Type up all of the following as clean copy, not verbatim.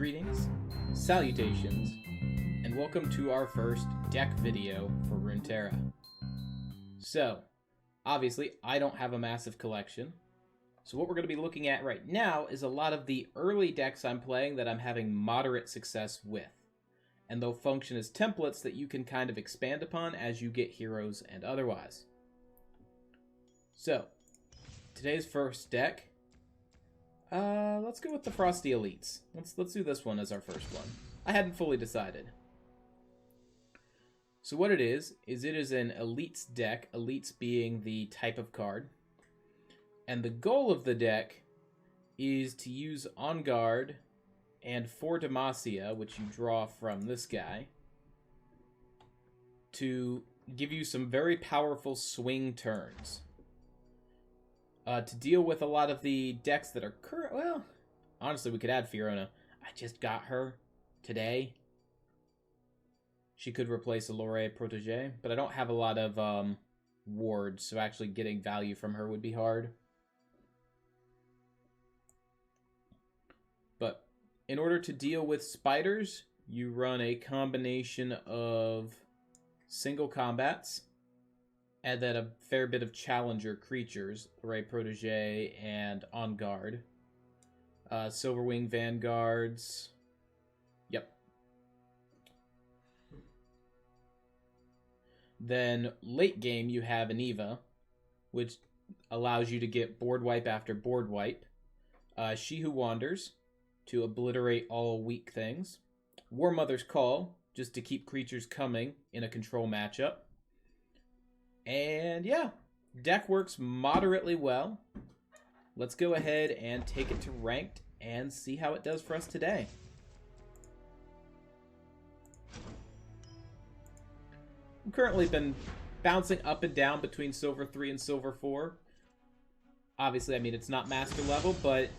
Greetings, salutations, and welcome to our first deck video for Runeterra. So, obviously, I don't have a massive collection, so what we're going to be looking at right now is a lot of the early decks I'm playing that I'm having moderate success with, and they'll function as templates that you can kind of expand upon as you get heroes and otherwise. So, today's first deck, let's go with the Frosty Elites. Let's do this one as our first one. I hadn't fully decided. So what it is it is an Elites deck, Elites being the type of card. And the goal of the deck is to use On Guard and 4 Demacia, which you draw from this guy, to give you some very powerful swing turns. To deal with a lot of the decks that are current... Well, honestly, we could add Fiona. I just got her today. She could replace a Lore Protege, but I don't have a lot of wards, so actually getting value from her would be hard. But in order to deal with spiders, you run a combination of single combats, and then a fair bit of challenger creatures, Lore Protege and On Guard. Silverwing Vanguards. Yep. Then late game you have Aniva, which allows you to get board wipe after board wipe. She Who Wanders, to obliterate all weak things. War Mother's Call, just to keep creatures coming in a control matchup. And yeah, deck works moderately well. Let's go ahead and take it to ranked and see how it does for us today. I've currently been bouncing up and down between Silver 3 and Silver 4. Obviously, I mean, it's not master level, but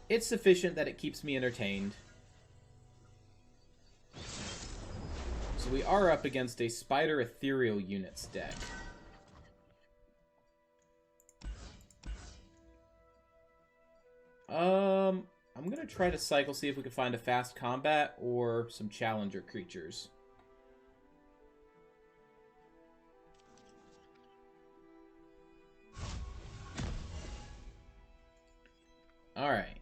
it's sufficient that it keeps me entertained. So we are up against a Spider Ethereal Units deck. I'm going to try to cycle, see if we can find a fast combat or some challenger creatures. Alright.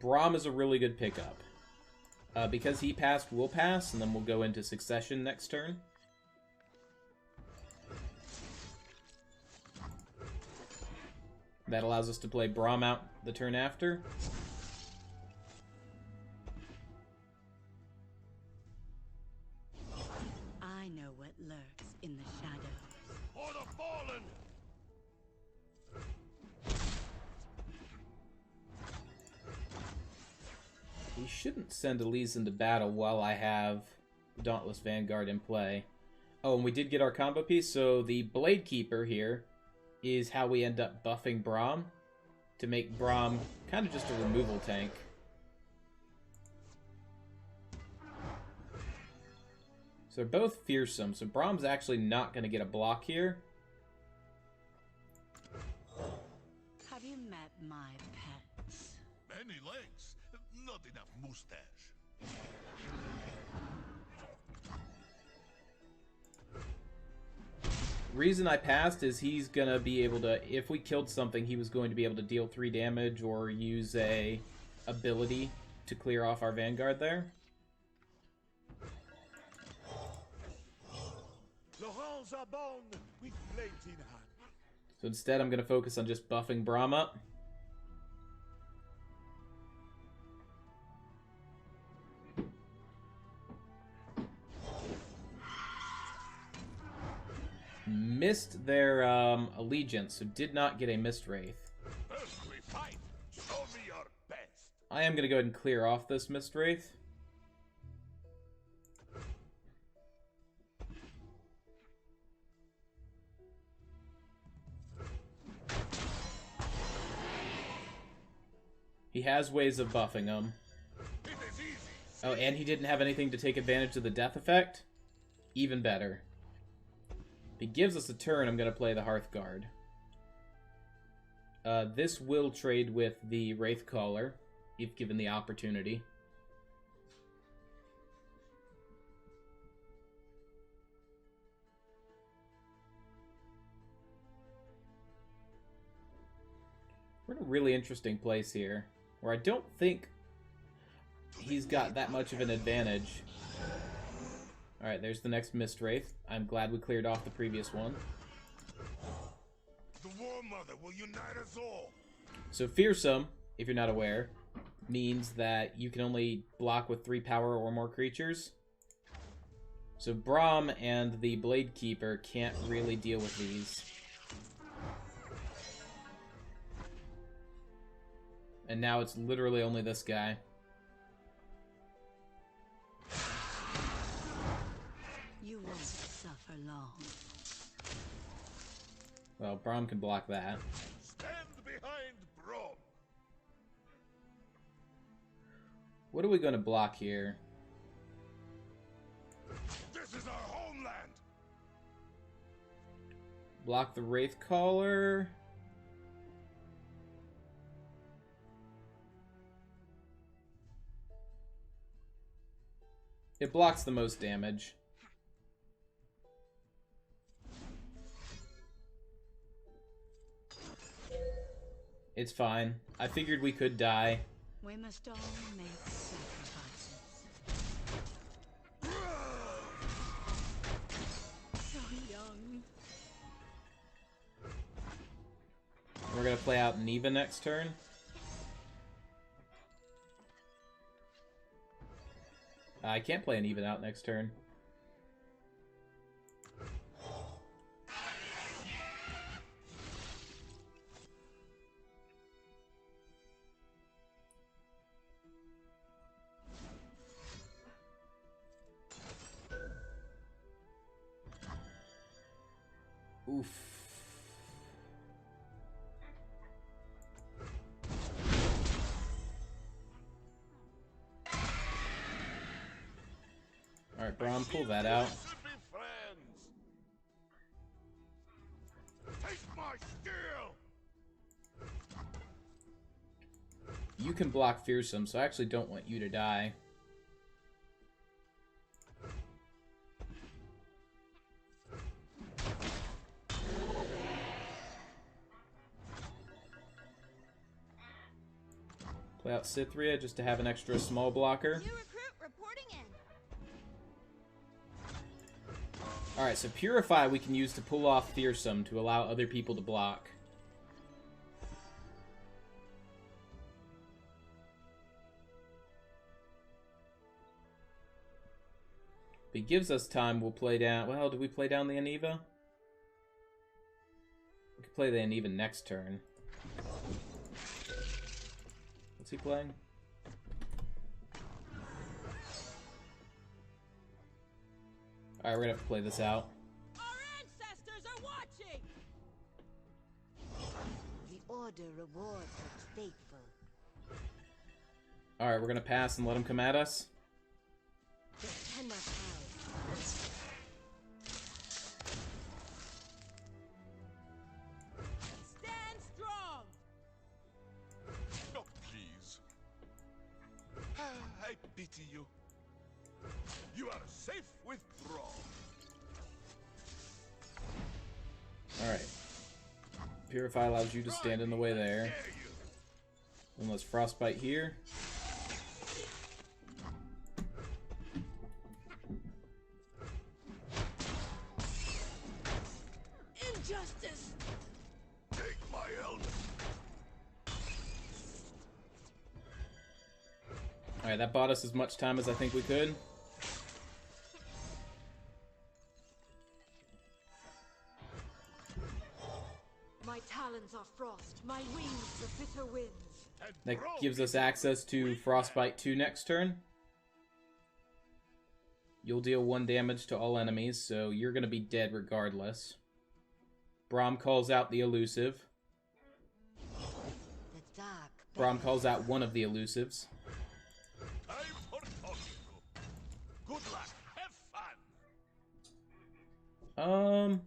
Braum is a really good pickup. Because he passed, we'll pass, and then we'll go into Succession next turn. That allows us to play Braum out the turn after. I know what lurks in the shadows. For the fallen! We shouldn't send Elise into battle while I have Dauntless Vanguard in play. Oh, and we did get our combo piece, so the Blade Keeper here is how we end up buffing Braum to make Braum kind of just a removal tank. So they're both fearsome, so Braum's actually not going to get a block here. Have you met my pets? Many legs, not enough mustache. Reason I passed is he's going to be able to, if we killed something, he was going to be able to deal 3 damage or use a ability to clear off our Vanguard there. Laurence are born with blades in hand. So instead I'm going to focus on just buffing Braum up. Missed their allegiance, so did not get a Mist Wraith. First we fight. Show me your best. I am going to go ahead and clear off this Mist Wraith. He has ways of buffing him. It is easy. Oh, and he didn't have anything to take advantage of the death effect? Even better. If he gives us a turn, I'm going to play the Hearthguard. This will trade with the Wraithcaller. if given the opportunity. We're in a really interesting place here, where I don't think he's got that much of an advantage. Alright, there's the next Mist Wraith. I'm glad we cleared off the previous one. The War Mother will unite us all. So Fearsome, if you're not aware, means that you can only block with 3 power or more creatures. So Braum and the Blade Keeper can't really deal with these. And now it's literally only this guy. You won't suffer long. Well, Braum can block that. Stand behind Brom. What are we going to block here? This is our homeland. Block the Wraithcaller. It blocks the most damage. It's fine. I figured we could die. We must all make sacrifices. So young. We're gonna play out Neva next turn. I can't play an even out next turn. Oof. Alright, Braum, pull that out. Should be friends. Take my steel. You can block Fearsome, so I actually don't want you to die. Play out Cythria just to have an extra small blocker. New recruit reporting in. Alright, so Purify we can use to pull off Fearsome to allow other people to block. If it gives us time, we'll play down... Well, do we play down the Aneva? We could play the Aneva next turn. What's he playing? Alright, we're gonna have to play this out. Our ancestors are watching. The Order rewards its faithful. Alright, we're gonna pass and let him come at us. They cannot hide. Stand strong. No, please. I pity you. You are safe with Brom. Alright. Purify allows you to stand in the way there. Dare you? And let's Frostbite here. Injustice. Take my elder. Alright, that bought us as much time as I think we could. My talons are frost, my wings the bitter winds. And That Brom gives us is access to Frostbite 2 next turn. You'll deal 1 damage to all enemies, so you're going to be dead regardless. Braum calls out the elusive. The dark. Braum calls out one of the elusives. time for talking. Good luck. Have fun.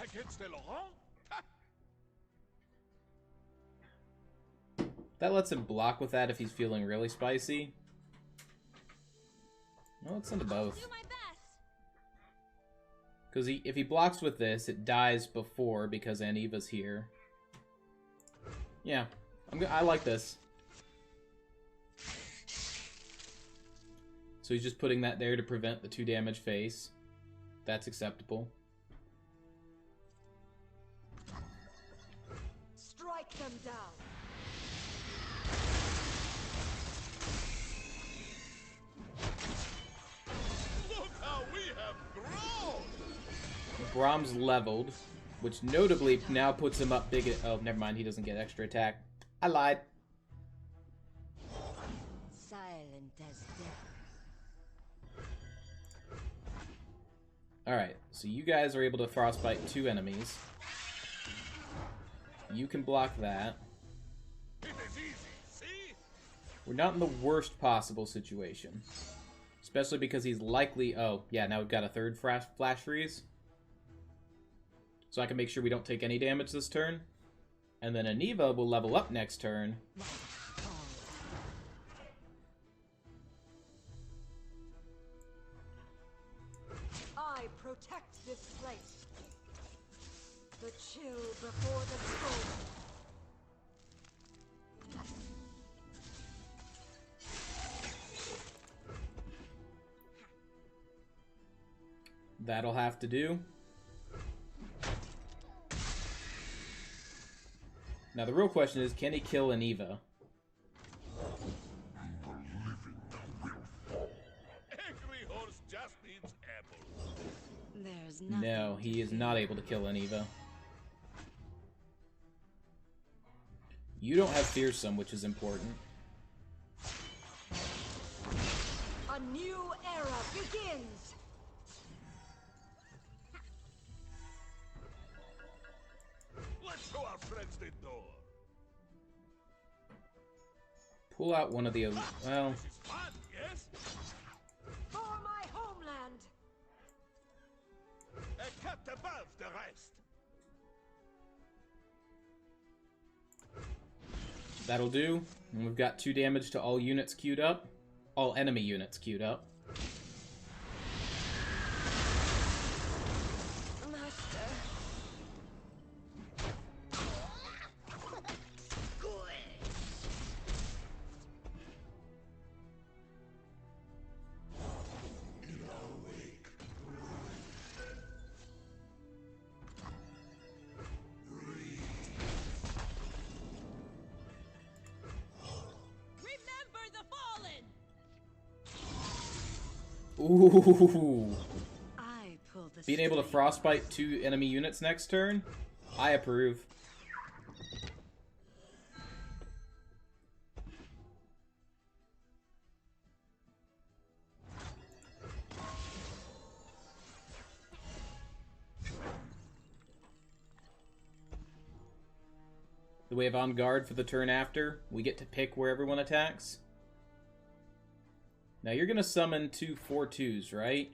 Against the Laurent? That lets him block with that if he's feeling really spicy. No, let's send to both. Do my best. Because if he blocks with this, it dies before because Aniva's here. Yeah, I like this. So he's just putting that there to prevent the 2 damage face. That's acceptable. Strike them down. Look how we have grown! Brahm's leveled, which notably now puts him up big. Oh, never mind. He doesn't get extra attack. I lied. Silent as death. Alright, so you guys are able to frostbite 2 enemies. You can block that. It is easy, see? We're not in the worst possible situation. Especially because he's likely... Oh, yeah, now we've got a 3rd flash freeze. So I can make sure we don't take any damage this turn. And then Aniva will level up next turn. I protect this place. The chill before the storm. That'll have to do. Now the real question is, can he kill Aniva? Angry horse just needs apples. There's nothing. No, he is not able to kill Aniva. You don't have Fearsome, which is important. A new era begins. Let's show our friends the door. Pull out one of the... Well, This is fun, yes? For my homeland. A cut above the rest. that'll do. And we've got 2 damage to all units queued up. All enemy units queued up. Master. Remember the fallen. Ooh. I pull the Being able to string. frostbite 2 enemy units next turn? I approve. Do we have on guard for the turn after? We get to pick where everyone attacks. Now you're gonna summon 2 4/2s, right?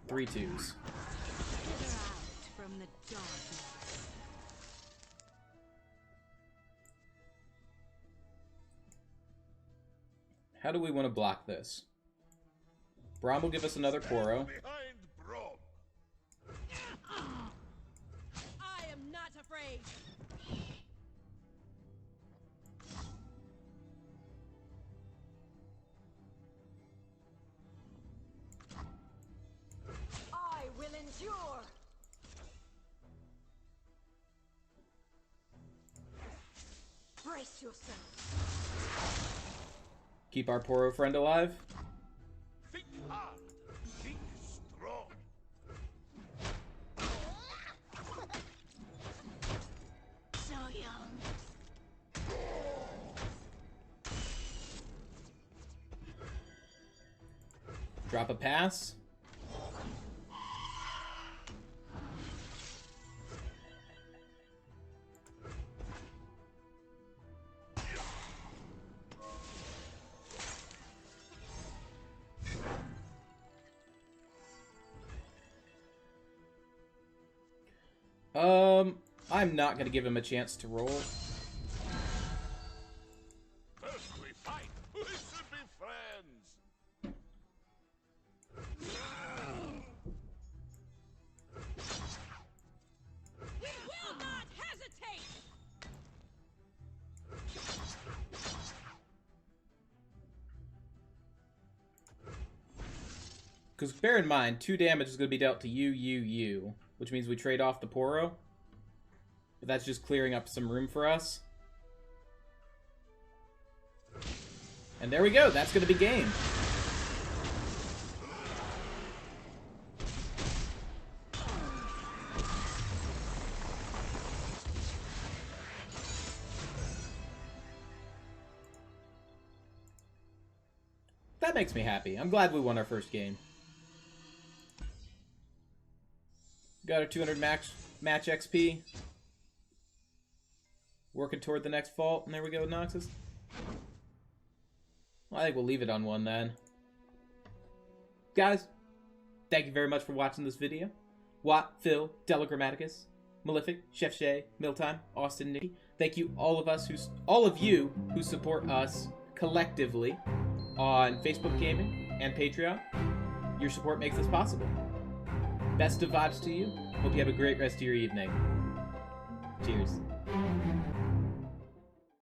3 2s. Slither out from the darkness. How do we want to block this? Braum will give us another Poro. Behind Brom. I am not afraid. I will endure. Brace yourself. Keep our Poro friend alive. Think hard. Think strong. So young. Drop a pass. I'm not going to give him a chance to roll. Because bear in mind, 2 damage is going to be dealt to you, which means we trade off the Poro. But that's just clearing up some room for us. And there we go. That's going to be game. That makes me happy. I'm glad we won our first game. Got our 200 match XP. Working toward the next vault. And there we go with Noxus. Well, I think we'll leave it on 1 then. Guys, thank you very much for watching this video. Watt, Phil, Delagrammaticus, Malefic, Chef Shay, Miltime, Austin, Nikki. Thank you all of you who support us collectively on Facebook Gaming and Patreon. Your support makes this possible. Best of vibes to you. Hope you have a great rest of your evening. Cheers.